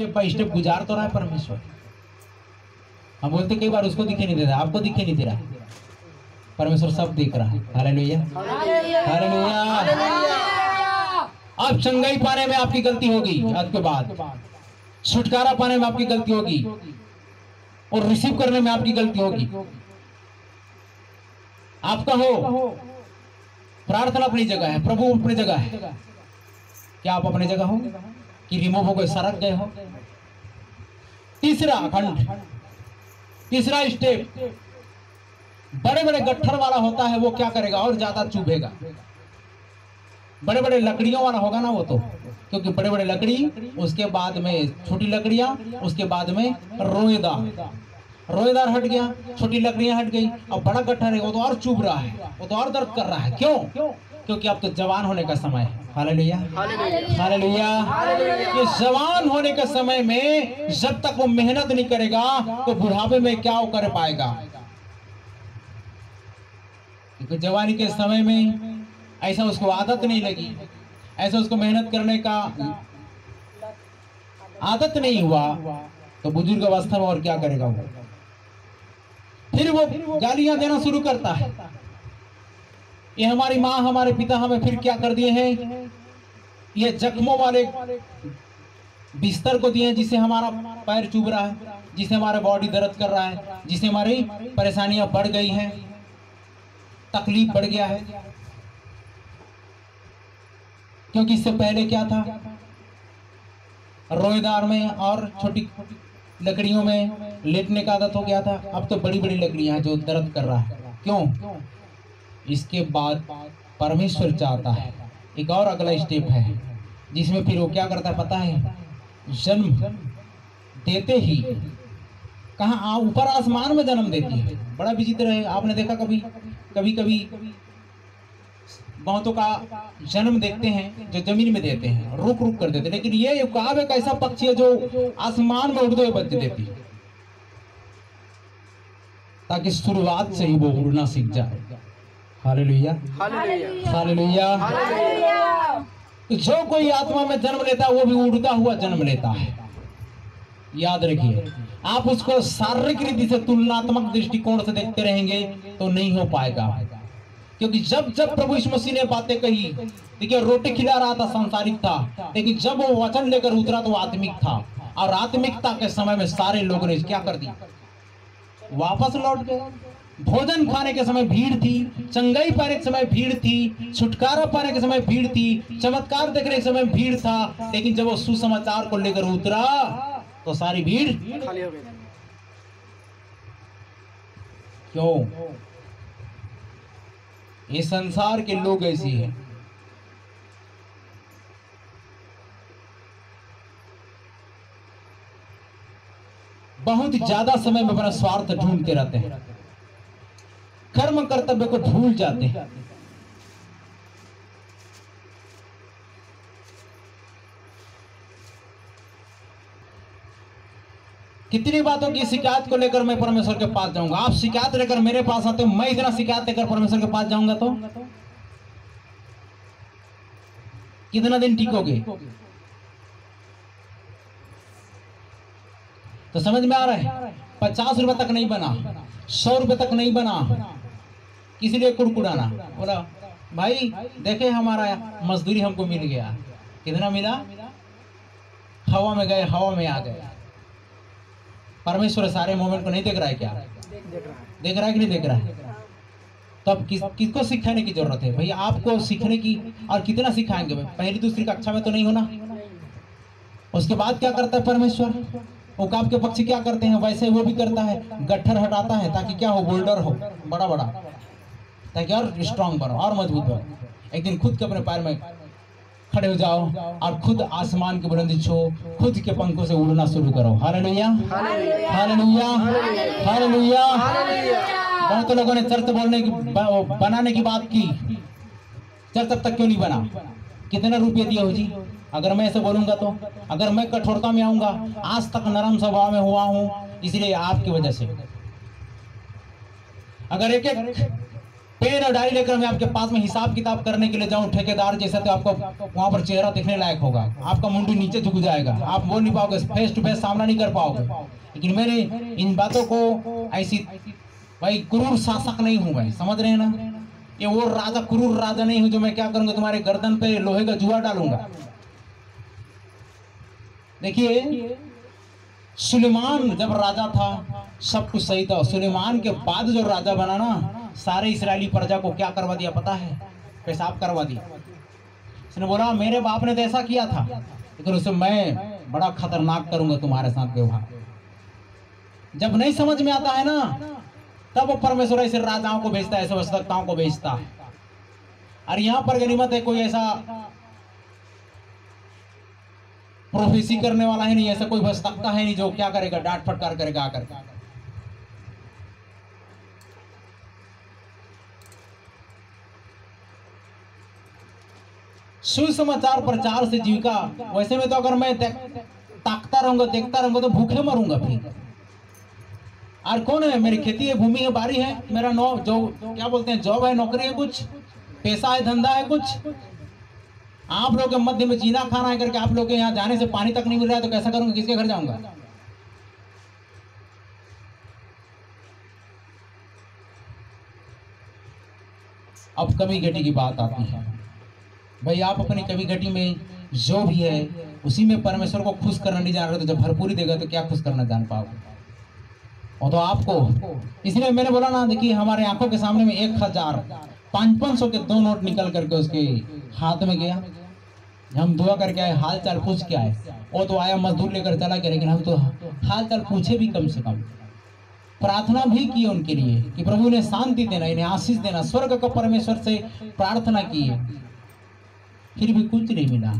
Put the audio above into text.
Step by step गुजार तो रहा है परमेश्वर। हम बोलते कई बार उसको दिखे नहीं दे रहा, आपको दिखे नहीं दे रहा, परमेश्वर सब देख रहा है। Hallelujah, hallelujah. अब चंगाई पाने में आपकी गलती होगी, आज के बाद छुटकारा पाने में आपकी गलती होगी और रिसीव करने में आपकी गलती होगी। आपका हो प्रार्थना अपनी जगह है, प्रभु अपनी जगह है। क्या आप अपनी जगह हो कि रिमूव हो गए, सरक गए हो? तीसरा खंड, तीसरा स्टेप, बड़े बड़े गट्ठर वाला होता है वो क्या करेगा? और ज्यादा चुभेगा। बड़े बड़े लकड़ियों वाला होगा ना वो तो, क्योंकि बड़े बड़े लकड़ी, उसके बाद में छोटी लकड़ियां, उसके बाद में रोएदार हट गया, छोटी लकड़ियां हट गई, अब बड़ा गट्ठर है वो तो और चुभ रहा है, वो तो और दर्द कर रहा है। क्यों? क्योंकि अब तो जवान होने का समय है। Hallelujah, hallelujah. ये जवान होने के समय में जब तक वो मेहनत नहीं करेगा तो बुढ़ापे में क्या वो कर पाएगा? क्योंकि जवानी के समय में ऐसा उसको आदत नहीं लगी, ऐसा उसको मेहनत करने का आदत नहीं हुआ, तो बुजुर्ग अवस्था में और क्या करेगा वो? फिर वो गालियां देना शुरू करता है। ये हमारी माँ, हमारे पिता हमें फिर क्या कर दिए हैं? ये जख्मों वाले बिस्तर को दिए, जिससे हमारा पैर चुभ रहा है, जिससे हमारा बॉडी दर्द कर रहा है, जिससे हमारी परेशानियां बढ़ गई हैं, तकलीफ बढ़ गया है। क्योंकि इससे पहले क्या था? रोएदार में और छोटी लकड़ियों में लेटने का आदत हो गया था। अब तो बड़ी बड़ी लकड़ियां हैं जो दर्द कर रहा है। क्यों? इसके बाद परमेश्वर चाहता है एक और अगला स्टेप है, जिसमें फिर वो क्या करता है पता है? जन्म देते ही कहाँ ऊपर आसमान में जन्म देती है। बड़ा विचित्र है। आपने देखा कभी कभी बहुतों का जन्म देखते हैं जो जमीन में देते हैं, रुक रुक कर देते हैं, लेकिन ये उकाब एक ऐसा पक्षी है जो आसमान में उड़ते हुए बच्चे देती है, ताकि शुरुआत से ही वो उड़ना सीख जाए। Hallelujah, hallelujah. जो कोई आत्मा में जन्म लेता है वो भी उड़ता हुआ जन्म लेता है। याद रखिए, आप उसको शारीरिक रीति से तुलनात्मक दृष्टिकोण से देखते रहेंगे तो नहीं हो पाएगा। क्योंकि जब जब प्रभु यीशु मसीह ने बातें कही, देखिए रोटी खिला रहा था, सांसारिक था, लेकिन जब वो वचन लेकर उतरा तो आत्मिक था। और आत्मिकता के समय में सारे लोगों ने क्या कर दिया? वापस लौट गए। भोजन खाने के समय भीड़ थी, चंगाई पाने के समय भीड़ थी, छुटकारा पाने के समय भीड़ थी, चमत्कार देखने के समय भीड़ था, लेकिन जब वो सुसमाचार को लेकर उतरा तो सारी भीड़ खाली हो गई। क्यों? ये संसार के लोग ऐसे हैं। बहुत ज्यादा समय में अपना स्वार्थ ढूंढते रहते हैं, कर्म कर्तव्य को भूल जाते हैं। कितनी बातों की शिकायत को लेकर मैं परमेश्वर के पास जाऊंगा। आप शिकायत लेकर मेरे पास आते हो, मैं इतना शिकायत लेकर परमेश्वर के पास जाऊंगा तो कितना दिन टिकोगे? तो समझ में आ रहा है? 50 रुपए तक नहीं बना, 100 रुपए तक नहीं बना, इसलिए कुड़कुड़ाना। बोला भाई देखे हमारा मजदूरी हमको मिल गया। कितना मिला? हवा में गए, हवा में आ गए। परमेश्वर सारे मोमेंट को नहीं देख रहा है क्या? देख रहा है कि नहीं देख रहा है? तो अब किसको सिखाने की जरूरत है? भैया आपको सीखने की। और कितना सिखाएंगे? पहली दूसरी कक्षा में तो नहीं होना। उसके बाद क्या करता है परमेश्वर? उकाब के पक्षी क्या करते हैं वैसे वो भी करता है, गट्ठर हटाता है ताकि क्या हो? बोल्डर हो बड़ा बड़ा, ताकि और स्ट्रांग बनो और मजबूत बनो। एक दिन खुद के अपने पैर में खड़े हो जाओ और खुद आसमान की बुलंदी छो, खुद के पंखों से उड़ना शुरू करो। Hallelujah, hallelujah, hallelujah. बहुत लोगों ने चर्च बोलने की बनाने की बात की। चर्च अब तक क्यों नहीं बना? कितना रुपये दिए हो जी? अगर मैं ऐसे बोलूंगा तो, अगर मैं कठोरता में आऊंगा, आज तक नरम स्वभाव में हुआ हूं, इसलिए आपकी वजह से। अगर एक एक पेन और डायरी लेकर मैं आपके पास में हिसाब किताब करने के लिए जाऊं ठेकेदार जैसा, तो आपको वहां पर चेहरा दिखने लायक होगा, आपका मुंडी नीचे झुक जाएगा, आप बोल नहीं पाओगे, फेस टू फेस सामना नहीं कर पाओगे। लेकिन मैंने इन बातों को ऐसी भाई क्रूर शासक नहीं हूं भाई, समझ रहे हैं ना, ये वो राजा क्रूर राजा नहीं हूं जो मैं क्या करूंगा तुम्हारे गर्दन पे लोहे का जुआ डालूंगा। देखिए सुलेमान जब राजा था सब कुछ सही था, सुलेमान के बाद जो राजा बना ना, सारे इस्राएली प्रजा को क्या करवा दिया पता है? पेशाब करवा दिया। उसने बोला मेरे बाप ने तो ऐसा किया था, लेकिन उसे मैं बड़ा खतरनाक करूंगा तुम्हारे साथ व्यवहार। जब नहीं समझ में आता है ना, तब वो परमेश्वर ऐसे राजाओं को भेजता है, ऐसे वस्तुताओं को भेजता है। और यहां पर गनीमत है, कोई ऐसा प्रोफेसी करने वाला है नहीं, ऐसा कोई वस्तुता है नहीं जो क्या करेगा, डांट फटकार करेगा आकर। सुसमाचार प्रचार से जीविका, वैसे में तो अगर मैं ताकता रहूंगा देखता रहूंगा तो भूखे मरूंगा फिर। और कौन है? मेरी खेती है, भूमि है, बारी है, मेरा जो क्या बोलते हैं जॉब है, नौकरी है, कुछ पैसा है, धंधा है कुछ। आप लोग के मध्य में जीना खाना है करके आप लोग के यहाँ जाने से पानी तक नहीं मिल रहा है, तो कैसा करूंगा, किसके घर जाऊंगा? अब कमी घटी की बात आती है भाई, आप अपनी कमी घटी में जो भी है उसी में परमेश्वर को खुश करना नहीं जान रहे, तो जब भरपूरी देगा तो क्या खुश करना जान पाओगे? और तो आपको, इसलिए मैंने बोला ना, देखिए हमारे आंखों के सामने में 1000 500 के 2 नोट निकल करके उसके हाथ में गया। हम दुआ करके आए, हाल चाल पूछ के आए, वो तो आया मजदूर लेकर चला गया, लेकिन हम तो हाल चाल पूछे भी कम से कम, प्रार्थना भी की उनके लिए कि प्रभु ने शांति देना, इन्हें आशीष देना, स्वर्ग का परमेश्वर से प्रार्थना की है, फिर भी कुछ नहीं मिला।